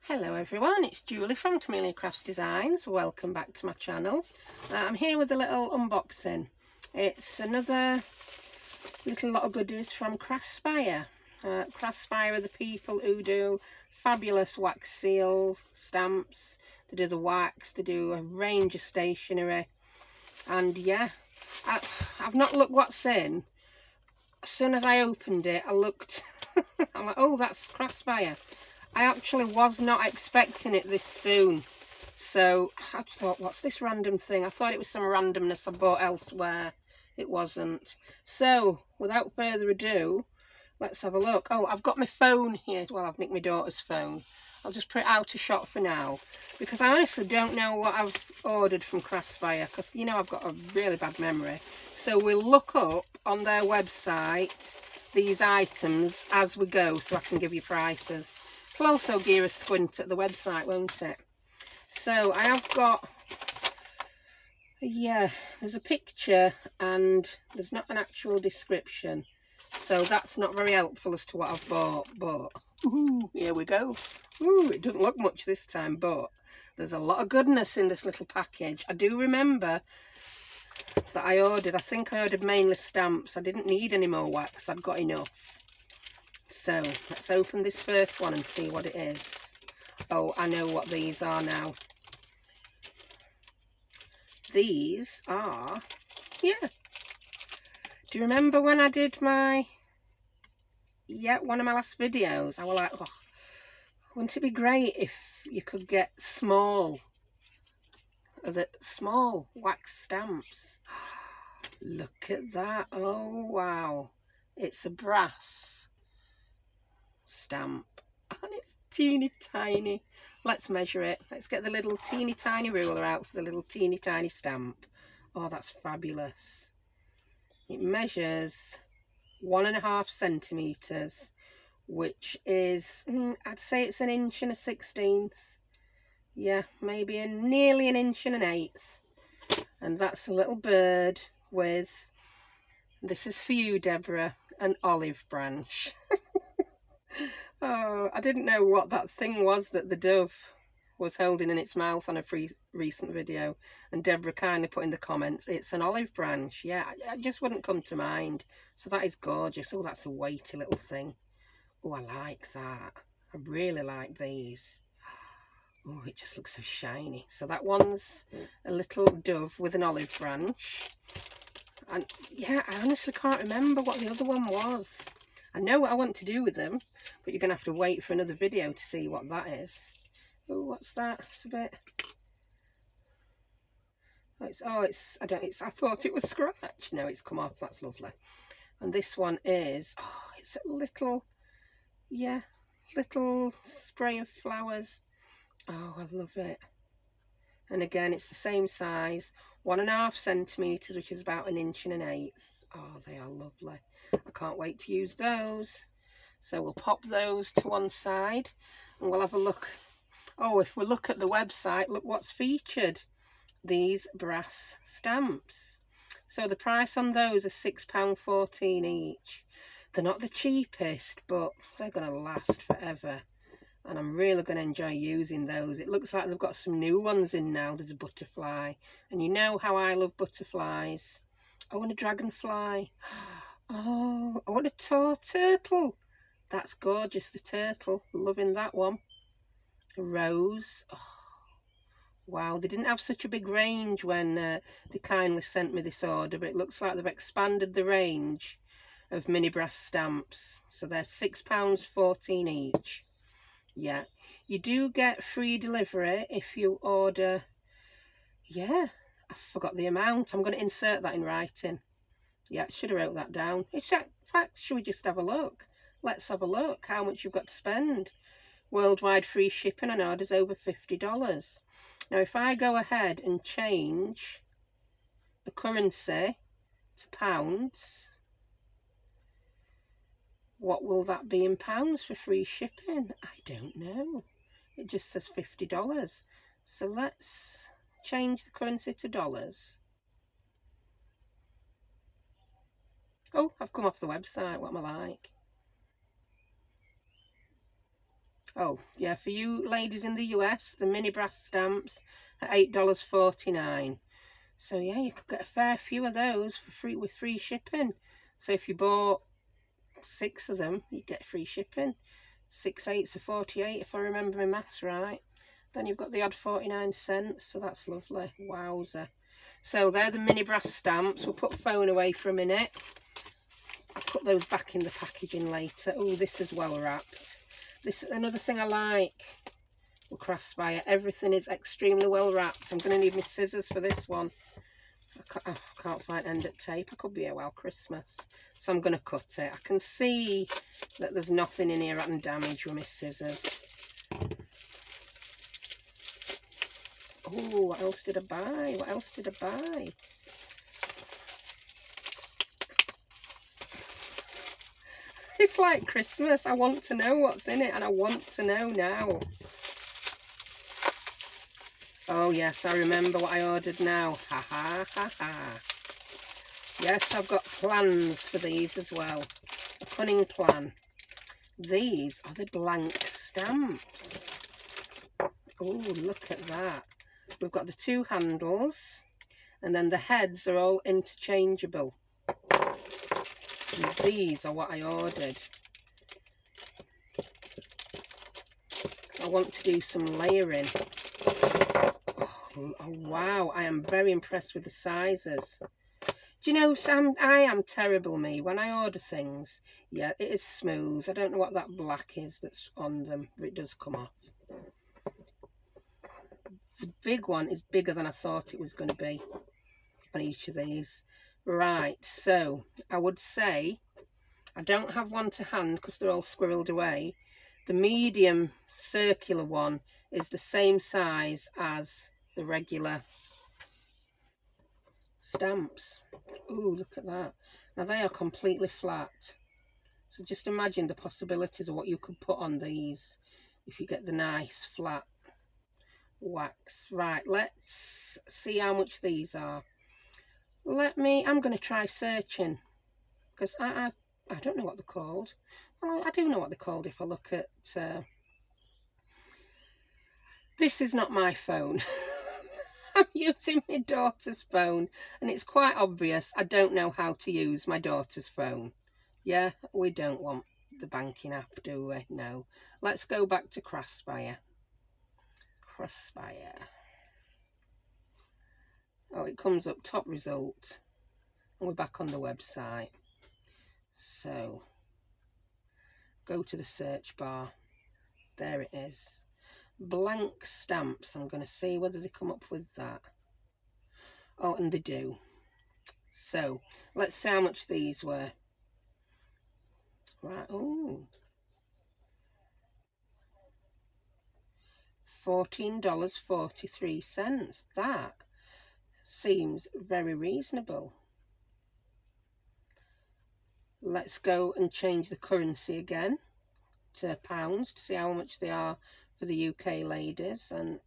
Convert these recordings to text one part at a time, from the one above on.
Hello everyone, it's Julie from Camellia Crafts Designs. Welcome back to my channel. I'm here with a little unboxing. It's another little lot of goodies from Craspire. Craspire are the people who do fabulous wax seal stamps. They do the wax, they do a range of stationery. And yeah, I've not looked what's in. As soon as I opened it, I looked. I'm like, oh, that's Craspire. I actually was not expecting it this soon. So I thought, what's this random thing? I thought it was some randomness I bought elsewhere. It wasn't. So without further ado, let's have a look. Oh, I've got my phone here. Well, I've nicked my daughter's phone. I'll just put it out of shot for now, because I honestly don't know what I've ordered from Craspire, because you know I've got a really bad memory. So we'll look up on their website these items as we go, so I can give you prices. It'll also give a squint at the website, won't it? So I have got, yeah, there's a picture and there's not an actual description, so that's not very helpful as to what I've bought. But ooh, here we go. Ooh, it doesn't look much this time, but there's a lot of goodness in this little package. I do remember that I think I ordered mainly stamps. I didn't need any more wax, I'd got enough. So let's open this first one and see what it is. Oh, I know what these are now. These are, yeah. Do you remember when I did my, one of my last videos? I was like, oh, wouldn't it be great if you could get small wax stamps? Look at that. Oh, wow. It's a brass stamp and it's teeny tiny. Let's measure it. Let's get the little teeny tiny ruler out for the little teeny tiny stamp. Oh, that's fabulous. It measures 1.5 centimeters, which is, I'd say it's 1 1/16 inches. Yeah, maybe nearly 1 1/8 inches. And that's a little bird with, this is for you, Deborah, an olive branch. Oh, I didn't know what that thing was that the dove was holding in its mouth on a recent video, and Deborah kindly put in the comments, it's an olive branch. Yeah, it just wouldn't come to mind. So that is gorgeous. Oh, that's a weighty little thing. Oh, I like that. I really like these. Oh, it just looks so shiny. So that one's a little dove with an olive branch. And yeah, I honestly can't remember what the other one was. I know what I want to do with them, but you're going to have to wait for another video to see what that is. Oh, what's that? It's a bit... I thought it was scratch. No, it's come off. That's lovely. And this one is, oh, it's a little, yeah, little spray of flowers. Oh, I love it. And again, it's the same size, 1.5 centimeters, which is about 1 1/8 inches. Oh, they are lovely. I can't wait to use those. So we'll pop those to one side and we'll have a look. Oh, if we look at the website, look what's featured. These brass stamps. So the price on those is £6.14 each. They're not the cheapest, but they're going to last forever. And I'm really going to enjoy using those. It looks like they've got some new ones in now. There's a butterfly. And you know how I love butterflies. I want a dragonfly. Oh, I want a turtle. That's gorgeous, the turtle. Loving that one. A rose. Oh, wow, they didn't have such a big range when they kindly sent me this order, but it looks like they've expanded the range of mini brass stamps. So they're £6.14 each. Yeah, you do get free delivery if you order. Yeah, I forgot the amount. I'm going to insert that in writing. Yeah, I should have wrote that down. In fact, should we just have a look? Let's have a look how much you've got to spend. Worldwide free shipping on orders over $50. Now, if I go ahead and change the currency to pounds, what will that be in pounds for free shipping? I don't know. It just says $50. So let's change the currency to dollars. Oh, I've come off the website. What am I like? Oh, yeah, for you ladies in the US, the mini brass stamps are $8.49. So, yeah, you could get a fair few of those for free with free shipping. So, if you bought 6 of them, you get free shipping. 6 8s are 48, if I remember my maths right. Then you've got the odd 49 cents, so that's lovely. Wowzer. So, they're the mini brass stamps. We'll put phone away for a minute. I'll put those back in the packaging later. Oh, this is well wrapped. This is another thing I like with Craspire. Everything is extremely well wrapped. I'm going to need my scissors for this one. I can't find end of tape. I could be here while Christmas. So I'm going to cut it. I can see that there's nothing in here I can damage with my scissors. Oh, what else did I buy? What else did I buy? It's like Christmas. I want to know what's in it, and I want to know now. Oh, yes, I remember what I ordered now. Ha, ha, ha, ha. Yes, I've got plans for these as well. A cunning plan. These are the blank stamps. Oh, look at that. We've got the 2 handles, and then the heads are all interchangeable. And these are what I ordered. I want to do some layering. Oh, wow, I am very impressed with the sizes. Do you know, Sam, I am terrible, me. When I order things, yeah, it is smooth. I don't know what that black is that's on them, but it does come off. The big one is bigger than I thought it was going to be on each of these. Right, so I would say I don't have one to hand because they're all squirreled away. The medium circular one is the same size as the regular stamps. Ooh, look at that. Now they are completely flat. So just imagine the possibilities of what you could put on these if you get the nice flat wax. Right, let's see how much these are. I'm going to try searching because I don't know what they're called. Well, I do know what they're called if I look at... This is not my phone. I'm using my daughter's phone, and it's quite obvious I don't know how to use my daughter's phone. Yeah, we don't want the banking app, do we? No. Let's go back to Craspire. Craspire. Oh, it comes up top result, and we're back on the website. So, go to the search bar. There it is. Blank stamps. I'm going to see whether they come up with that. Oh, and they do. So, let's see how much these were. Right, oh. $14.43. That seems very reasonable. Let's go and change the currency again to pounds to see how much they are for the UK ladies. And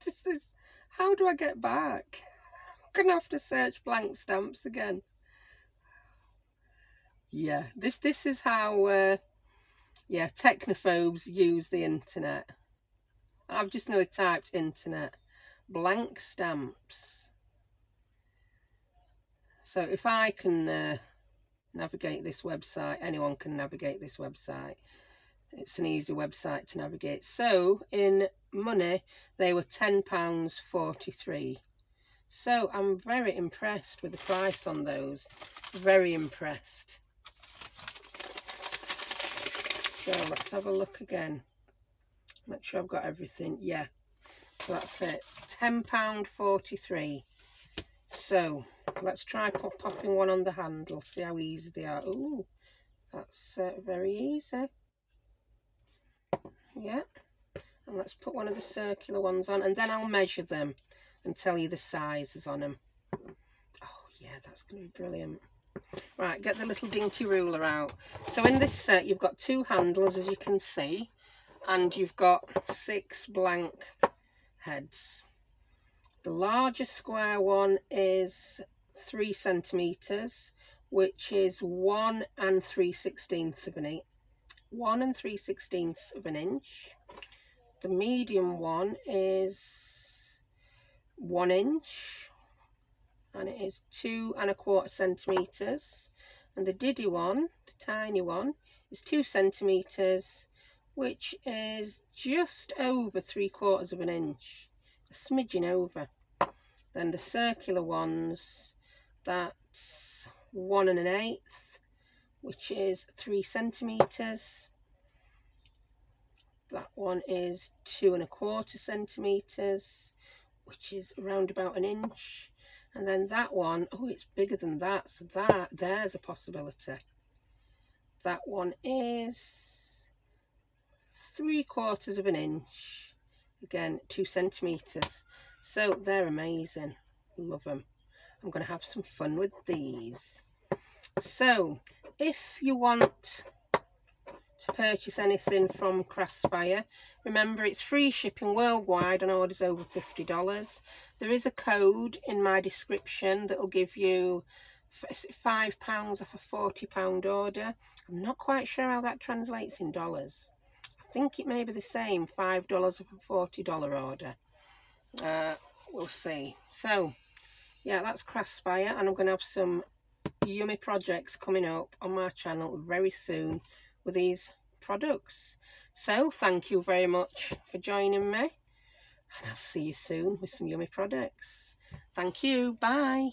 just this, how do I get back? I'm gonna have to search blank stamps again. Yeah, this is how yeah, technophobes use the internet. I've just nearly typed internet. Blank stamps. So if I can navigate this website, anyone can navigate this website. It's an easy website to navigate. So in money, they were £10.43. So I'm very impressed with the price on those. Very impressed. So let's have a look again. Make sure I've got everything. Yeah, so that's it. £10.43. So let's try popping one on the handle. See how easy they are. Ooh, that's very easy. Yeah. And let's put one of the circular ones on, and then I'll measure them and tell you the sizes on them. Oh yeah, that's going to be brilliant. Right, get the little dinky ruler out. So in this set you've got 2 handles, as you can see, and you've got 6 blank heads. The largest square one is 3 centimetres, which is 1 3/16 of an 1 3/16 of an inch. The medium one is 1 inch, and it is 2 1/4 centimeters. And the diddy one, the tiny one, is 2 centimeters, which is just over 3/4 of an inch, a smidgen over. Then the circular ones, that's 1 1/8, which is 3 centimeters. That one is 2 1/4 centimeters, which is around about an inch. And then that one, oh, it's bigger than that, so there's a possibility. That one is 3/4 of an inch, again 2 centimeters. So they're amazing, love them. I'm going to have some fun with these. So if you want to purchase anything from Craspire, remember it's free shipping worldwide on orders over $50. There is a code in my description that will give you £5 off a £40 order. I'm not quite sure how that translates in dollars. I think it may be the same, $5 off a $40 order. We'll see. So yeah, that's Craspire, and I'm going to have some yummy projects coming up on my channel very soon with these products. So thank you very much for joining me, and I'll see you soon with some yummy products. Thank you. Bye.